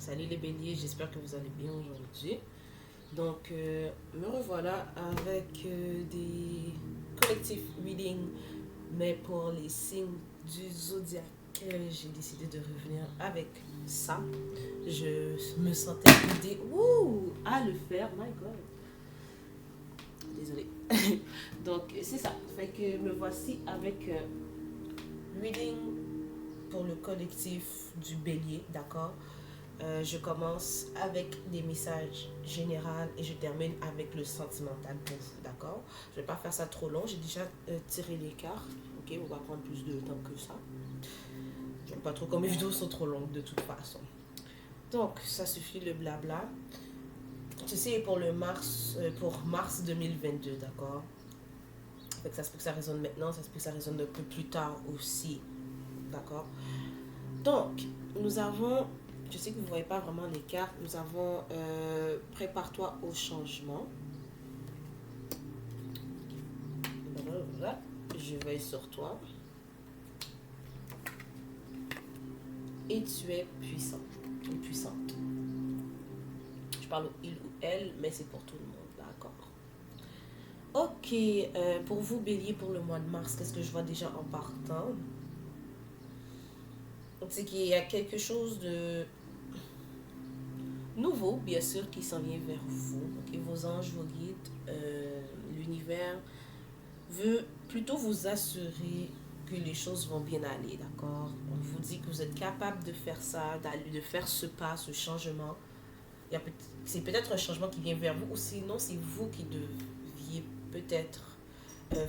Salut les béliers, j'espère que vous allez bien aujourd'hui. Donc, me revoilà avec des collectifs reading, mais pour les signes du zodiaque. J'ai décidé de revenir avec ça. Je me sentais guidée à le faire. My God. Désolée. Donc, c'est ça. Fait que me voici avec reading pour le collectif du bélier, d'accord? Je commence avec des messages généraux et je termine avec le sentimental pour vous, d'accord? Je ne vais pas faire ça trop long, j'ai déjà tiré les cartes, ok? On va prendre plus de temps que ça. Je n'aime pas trop comme mes vidéos sont trop longues de toute façon. Donc, ça suffit le blabla. Ceci est pour mars 2022, d'accord? Ça se peut que ça résonne maintenant, ça se peut que ça résonne un peu plus tard aussi, d'accord? Donc, nous avons, je sais que vous ne voyez pas vraiment les cartes, nous avons prépare-toi au changement. Voilà, je veille sur toi. Et tu es puissant ou puissante. Je parle au il ou elle, mais c'est pour tout le monde, d'accord? Ok, pour vous, bélier, pour le mois de mars, qu'est-ce que je vois déjà en partant? Donc, c'est qu'il y a quelque chose de nouveau, bien sûr, qui s'en vient vers vous. Okay? Vos anges, vos guides, l'univers veut plutôt vous assurer que les choses vont bien aller, d'accord? On vous dit que vous êtes capable de faire ça, de faire ce pas, ce changement. C'est peut-être un changement qui vient vers vous, ou sinon c'est vous qui deviez peut-être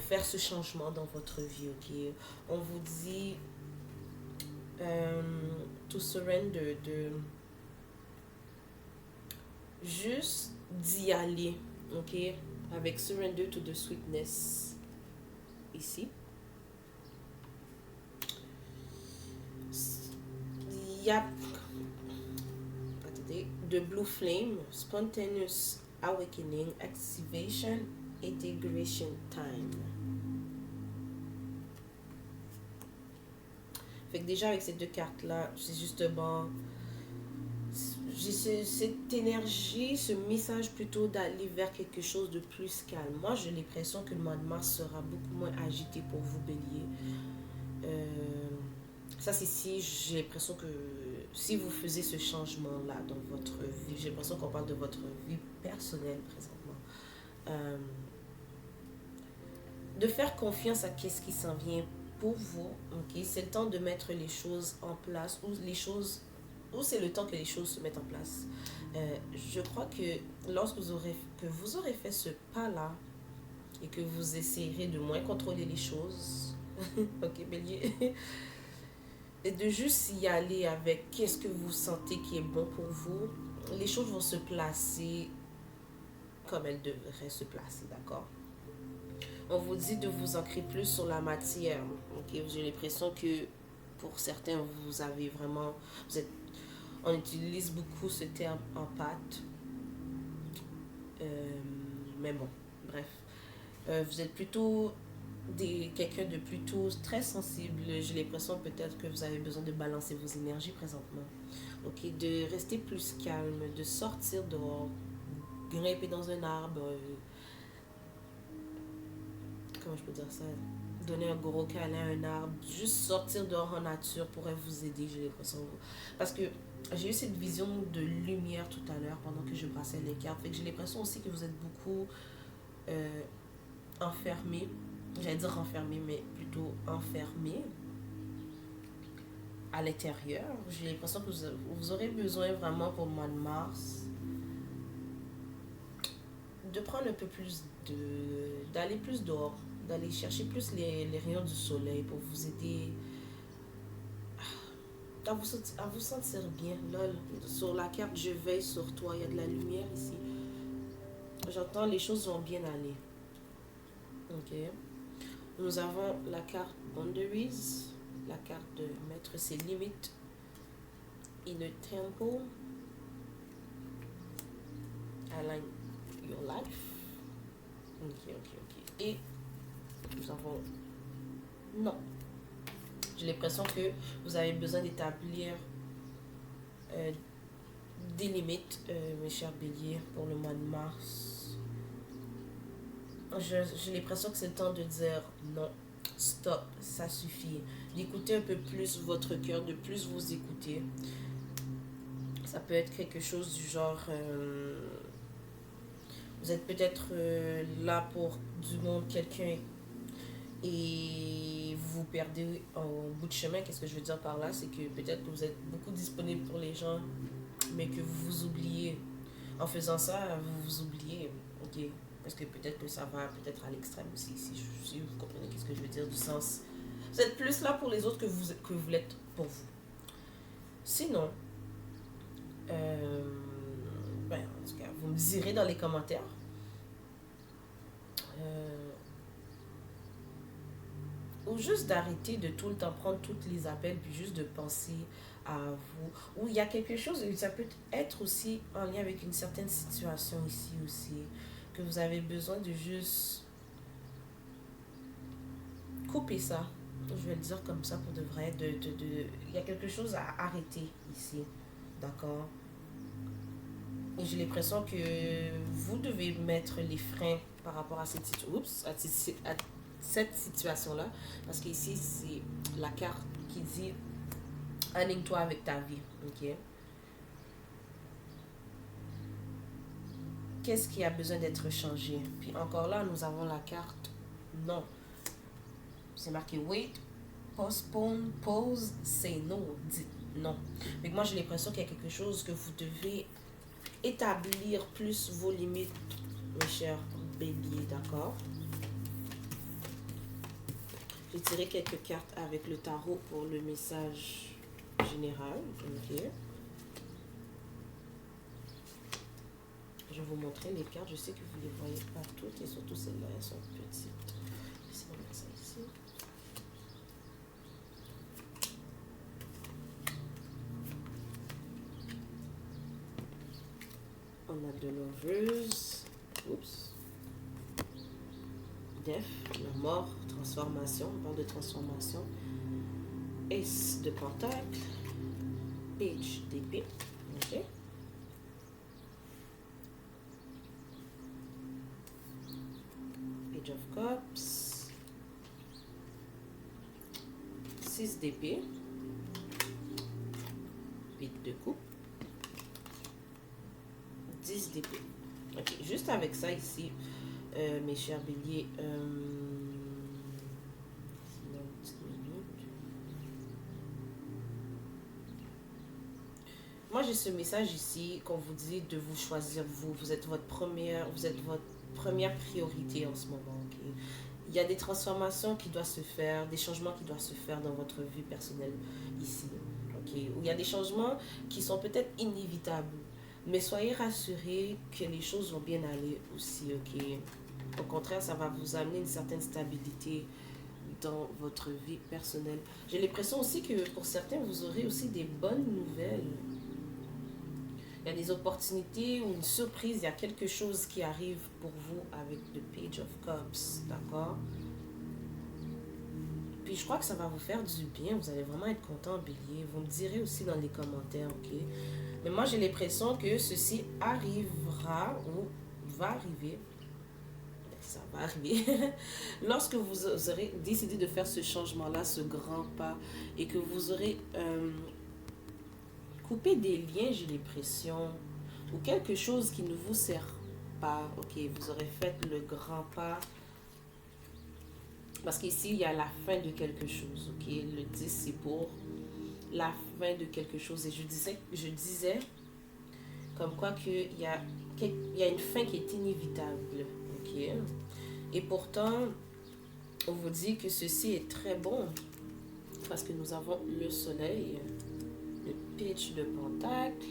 faire ce changement dans votre vie, ok? On vous dit to surrender, de juste d'y aller, ok? Avec surrender to the sweetness, ici. Il y a the blue flame, spontaneous awakening, activation, integration time. Fait que déjà avec ces deux cartes-là, c'est justement, j'ai cette énergie, ce message plutôt d'aller vers quelque chose de plus calme. Moi, j'ai l'impression que le mois de mars sera beaucoup moins agité pour vous, bélier. Ça, c'est si j'ai l'impression que si vous faisiez ce changement-là dans votre vie, j'ai l'impression qu'on parle de votre vie personnelle présentement. De faire confiance à qu'est-ce qui s'en vient pour vous, ok? C'est le temps de mettre les choses en place, ou c'est le temps que les choses se mettent en place. Je crois que lorsque vous aurez fait ce pas-là et que vous essayerez de moins contrôler les choses, ok, bélier, et de juste y aller avec qu'est-ce que vous sentez qui est bon pour vous, les choses vont se placer comme elles devraient se placer, d'accord? On vous dit de vous ancrer plus sur la matière, ok? J'ai l'impression que pour certains, vous avez vraiment, on utilise beaucoup ce terme empathe, mais bon, bref. Vous êtes plutôt quelqu'un de plutôt très sensible. J'ai l'impression peut-être que vous avez besoin de balancer vos énergies présentement. Ok, de rester plus calme, de sortir dehors, grimper dans un arbre. Comment je peux dire ça? Donner un gros câlin à un arbre. Juste sortir dehors en nature pourrait vous aider, j'ai l'impression. Parce que j'ai eu cette vision de lumière tout à l'heure pendant que je brassais les cartes. Fait que j'ai l'impression aussi que vous êtes beaucoup enfermé. J'allais dire enfermé, mais plutôt enfermé à l'intérieur. J'ai l'impression que vous aurez besoin vraiment pour le mois de mars de prendre un peu plus d'aller plus dehors, d'aller chercher plus les rayons du soleil pour vous aider à vous sentir bien. Lol, sur la carte, je veille sur toi, il y a de la lumière ici. J'entends les choses vont bien aller. Ok. Nous avons la carte Boundaries, la carte de mettre ses limites. Inner Temple, Align Your Life. Ok. Et nous avons non. J'ai l'impression que vous avez besoin d'établir des limites, mes chers béliers, pour le mois de mars. J'ai l'impression que c'est le temps de dire non, stop, ça suffit. D'écouter un peu plus votre cœur, de plus vous écouter. Ça peut être quelque chose du genre, vous êtes peut-être là pour du monde, quelqu'un, et vous vous perdez en bout de chemin. Qu'est-ce que je veux dire par là? C'est que peut-être que vous êtes beaucoup disponible pour les gens, mais que vous vous oubliez. En faisant ça, vous vous oubliez. Ok? Parce que peut-être que ça va peut-être à l'extrême aussi, si vous comprenez qu'est-ce que je veux dire, du sens. Vous êtes plus là pour les autres que vous l'êtes pour vous. Sinon, ben, en tout cas, vous me direz dans les commentaires. Ou juste d'arrêter de tout le temps prendre tous les appels, puis juste de penser à vous. Ou il y a quelque chose, ça peut être aussi en lien avec une certaine situation ici aussi, que vous avez besoin de juste couper ça. Je vais le dire comme ça pour de vrai. Il y a quelque chose à arrêter ici. D'accord? Et j'ai l'impression que vous devez mettre les freins par rapport à cette situation-là. Parce qu'ici, c'est la carte qui dit aligne-toi avec ta vie. Ok? Qu'est-ce qui a besoin d'être changé? Puis encore là, nous avons la carte non. C'est marqué wait, postpone, pause, say no. Dites non. Mais moi, j'ai l'impression qu'il y a quelque chose que vous devez établir plus vos limites, mes chers béliers, d'accord? J'ai tiré quelques cartes avec le tarot pour le message général. Ok. Je vais vous montrer les cartes. Je sais que vous ne les voyez pas toutes et surtout celles-là, elles sont petites. Laissez-moi mettre ça ici. On a de Lovers. Oups. Death, la mort, transformation. On parle de transformation. Ace de pentacle. Page d'épée. Ok. Page of Cups. 6 d'épée. 8 de coupe. 10 d'épée. Ok, juste avec ça ici, mes chers béliers, moi j'ai ce message ici qu'on vous dit de vous choisir vous. Vous êtes votre première priorité en ce moment. Okay? Il y a des transformations qui doivent se faire, des changements qui doivent se faire dans votre vie personnelle ici. Okay? Où il y a des changements qui sont peut-être inévitables. Mais soyez rassurés que les choses vont bien aller aussi, ok? Au contraire, ça va vous amener une certaine stabilité dans votre vie personnelle. J'ai l'impression aussi que pour certains, vous aurez aussi des bonnes nouvelles. Il y a des opportunités ou une surprise, il y a quelque chose qui arrive pour vous avec le Page of Cups, d'accord? Puis je crois que ça va vous faire du bien, vous allez vraiment être content, bélier. Vous me direz aussi dans les commentaires, ok? Mais moi, j'ai l'impression que ceci arrivera ou va arriver. Ça va arriver. Lorsque vous aurez décidé de faire ce changement-là, ce grand pas, et que vous aurez coupé des liens, j'ai l'impression, ou quelque chose qui ne vous sert pas. Ok, vous aurez fait le grand pas. Parce qu'ici, il y a la fin de quelque chose. Ok, le 10, c'est pour la fin de quelque chose. Et je disais comme quoi qu'il y a une fin qui est inévitable. Ok. Et pourtant, on vous dit que ceci est très bon. Parce que nous avons le soleil, le pitch de pentacle,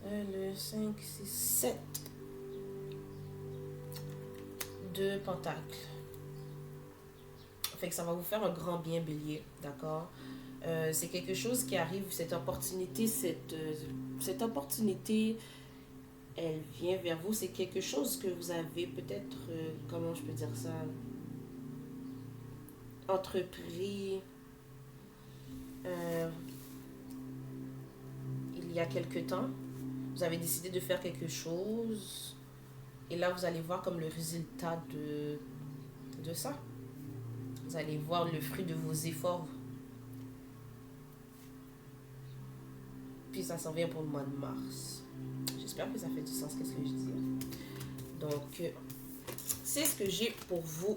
le 5, 6, 7 de pentacle. Fait que ça va vous faire un grand bien, bélier, d'accord? C'est quelque chose qui arrive, cette opportunité, elle vient vers vous. C'est quelque chose que vous avez peut-être, comment je peux dire ça, entrepris il y y a quelque temps, vous avez décidé de faire quelque chose et là vous allez voir comme le résultat de ça. Vous allez voir le fruit de vos efforts. Puis ça s'en vient pour le mois de mars. J'espère que ça fait du sens, qu'est-ce que je dis. Donc, c'est ce que j'ai pour vous,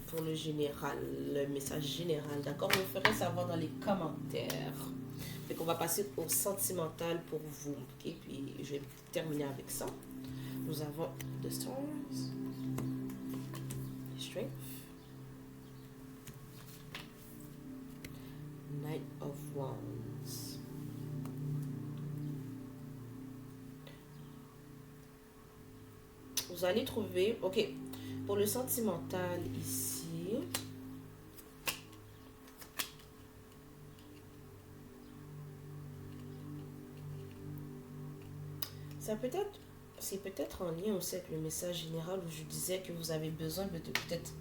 pour le général, le message général. D'accord? Vous me ferez savoir dans les commentaires. Fait qu'on va passer au sentimental pour vous. Ok? Puis, je vais terminer avec ça. Nous avons The Stars, Strength, Knight of Wands. Vous allez trouver, ok, pour le sentimental ici, c'est peut-être en lien aussi avec le message général où je disais que vous avez besoin de peut-être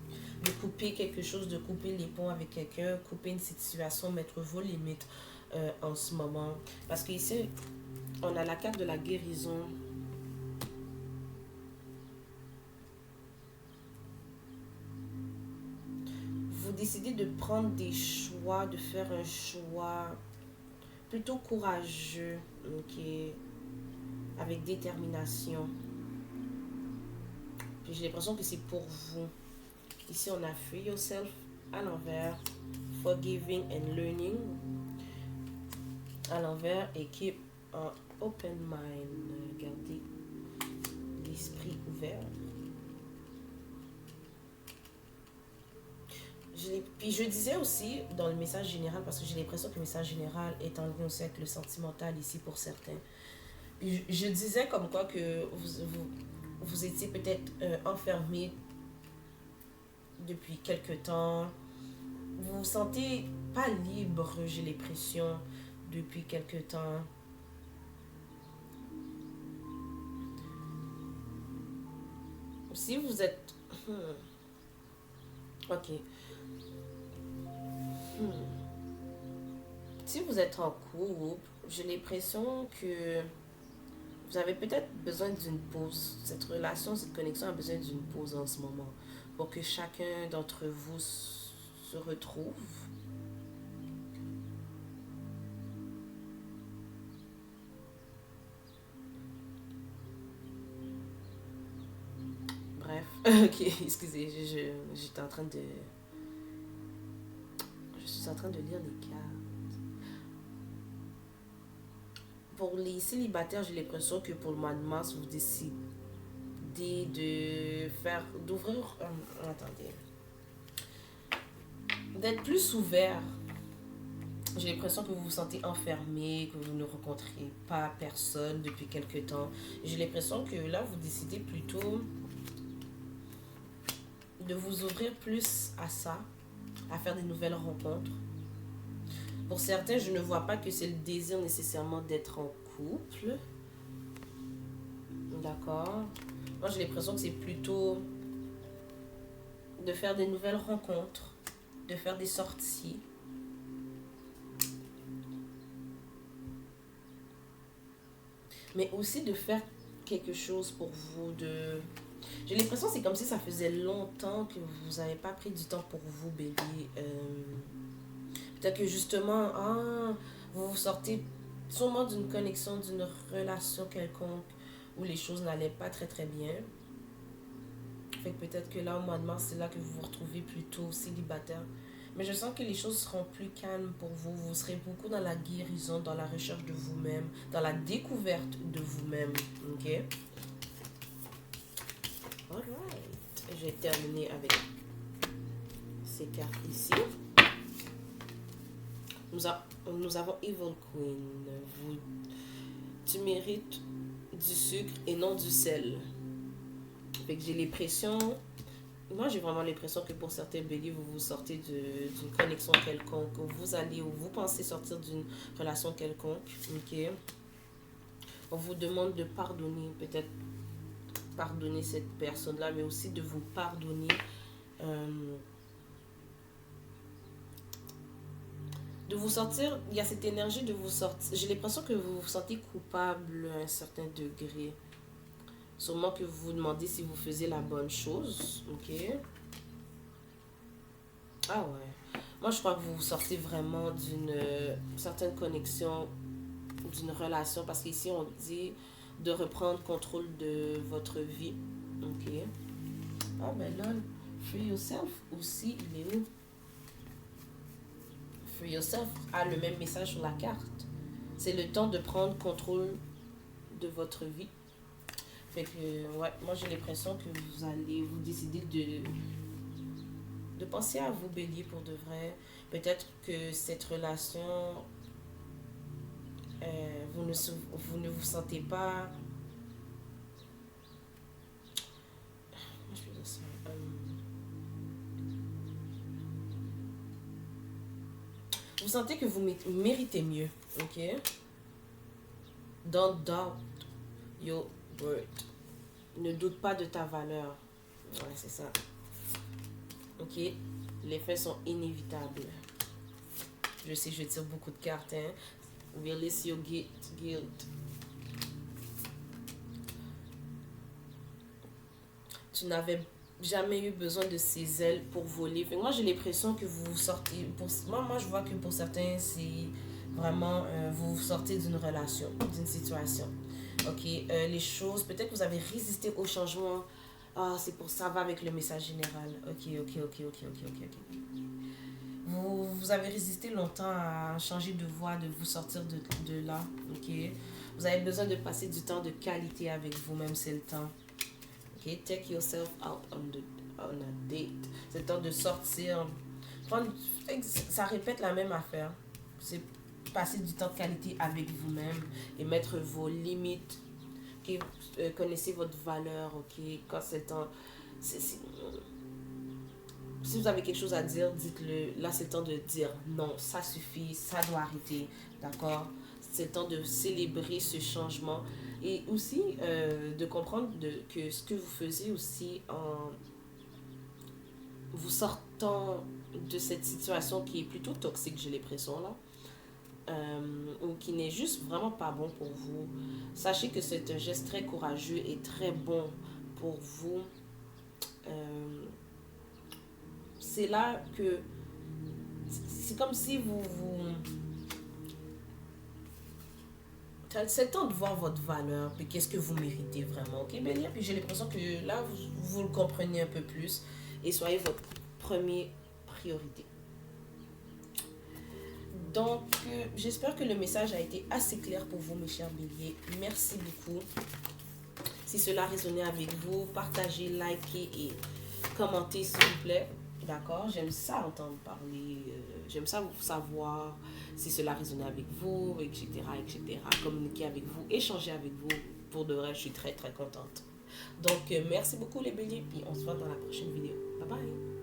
de couper quelque chose, de couper les ponts avec quelqu'un, couper une situation, mettre vos limites en ce moment. Parce qu'ici, on a la carte de la guérison. Vous décidez de prendre des choix, de faire un choix plutôt courageux, ok, avec détermination. Puis j'ai l'impression que c'est pour vous. Ici, on a Free Yourself à l'envers, Forgiving and Learning à l'envers et Keep un Open Mind. Gardez l'esprit ouvert. Puis je disais aussi dans le message général, parce que j'ai l'impression que le message général est en lien aussi avec le sentimental ici pour certains. Puis je disais comme quoi que vous étiez peut-être enfermé depuis quelque temps. Vous vous sentez pas libre, j'ai l'impression, depuis quelque temps. Si vous êtes... Ok. Si vous êtes en couple, j'ai l'impression que vous avez peut-être besoin d'une pause. Cette relation, cette connexion a besoin d'une pause en ce moment pour que chacun d'entre vous se retrouve. Bref, ok, excusez, j'étais en train de... Je suis en train de lire les cartes. Pour les célibataires, j'ai l'impression que pour le mois de mars, vous décidez d'ouvrir... attendez. D'être plus ouvert. J'ai l'impression que vous vous sentez enfermé, que vous ne rencontrez pas personne depuis quelque temps. J'ai l'impression que là, vous décidez plutôt de vous ouvrir plus à ça, à faire des nouvelles rencontres. Pour certains, je ne vois pas que c'est le désir nécessairement d'être en couple. D'accord. Moi, j'ai l'impression que c'est plutôt de faire des nouvelles rencontres, de faire des sorties. Mais aussi de faire quelque chose pour vous, J'ai l'impression que c'est comme si ça faisait longtemps que vous n'avez pas pris du temps pour vous, bébé. Peut-être que justement, vous vous sortez sûrement d'une connexion, d'une relation quelconque où les choses n'allaient pas très très bien. Fait que peut-être que là, au mois de mars, c'est là que vous vous retrouvez plutôt célibataire. Mais je sens que les choses seront plus calmes pour vous. Vous serez beaucoup dans la guérison, dans la recherche de vous-même, dans la découverte de vous-même. Ok? Alright. Je vais terminer avec ces cartes ici. Nous avons Evil Queen. Tu mérites du sucre et non du sel. Fait que j'ai l'impression... Moi, j'ai vraiment l'impression que pour certains béliers, vous vous sortez d'une connexion quelconque. Vous allez ou vous pensez sortir d'une relation quelconque. Ok? On vous demande de pardonner. Peut-être pardonner cette personne-là, mais aussi de vous pardonner... De vous sortir, il y a cette énergie de vous sortir. J'ai l'impression que vous vous sentez coupable à un certain degré. Sûrement que vous vous demandez si vous faisiez la bonne chose. Ok. Ah ouais. Moi, je crois que vous vous sortez vraiment d'une certaine connexion, d'une relation. Parce qu'ici, on dit de reprendre contrôle de votre vie. Ok. Ah ben là, Free Yourself aussi, il est où? Free Yourself a le même message sur la carte. C'est le temps de prendre contrôle de votre vie. Fait que, ouais, moi j'ai l'impression que vous allez vous décider de penser à vous, Bélier, pour de vrai. Peut-être que cette relation, vous ne vous sentez pas. Comment je peux dire ça? Vous sentez que vous méritez mieux, ok? Don't doubt your worth. Ne doute pas de ta valeur. Ouais, c'est ça. Ok? Les faits sont inévitables. Je sais, je tire beaucoup de cartes, hein? Release your guilt. Tu n'avais jamais eu besoin de ces ailes pour voler. Fait que moi, j'ai l'impression que vous sortez. Moi, je vois que pour certains, c'est vraiment. Vous sortez d'une relation, d'une situation. Ok, les choses. Peut-être que vous avez résisté au changement. Ah, c'est pour ça, va avec le message général. Ok. Vous avez résisté longtemps à changer de voie, de vous sortir de là. Ok, vous avez besoin de passer du temps de qualité avec vous-même, c'est le temps. Ok, take yourself out on a date. C'est le temps de sortir. Ça répète la même affaire. C'est passer du temps de qualité avec vous-même et mettre vos limites. Ok, connaissez votre valeur. Ok, quand c'est le temps. Si vous avez quelque chose à dire, dites-le. Là, c'est le temps de dire non, ça suffit, ça doit arrêter. D'accord? C'est le temps de célébrer ce changement et aussi de comprendre que ce que vous faisiez aussi en vous sortant de cette situation qui est plutôt toxique, j'ai l'impression là, ou qui n'est juste vraiment pas bon pour vous. Sachez que c'est un geste très courageux et très bon pour vous. Euh, c'est là que c'est comme si c'est le temps de voir votre valeur puis qu'est-ce que vous méritez vraiment, ok Bélier. Puis j'ai l'impression que là vous le comprenez un peu plus et soyez votre première priorité. Donc j'espère que le message a été assez clair pour vous, mes chers Béliers. Merci beaucoup. Si cela a résonné avec vous, partagez, likez et commentez s'il vous plaît. D'accord? J'aime ça entendre parler, j'aime ça savoir si cela résonnait avec vous, etc. Communiquer avec vous, échanger avec vous. Pour de vrai, je suis très très contente. Donc, merci beaucoup les béliers, puis on se voit dans la prochaine vidéo. Bye bye!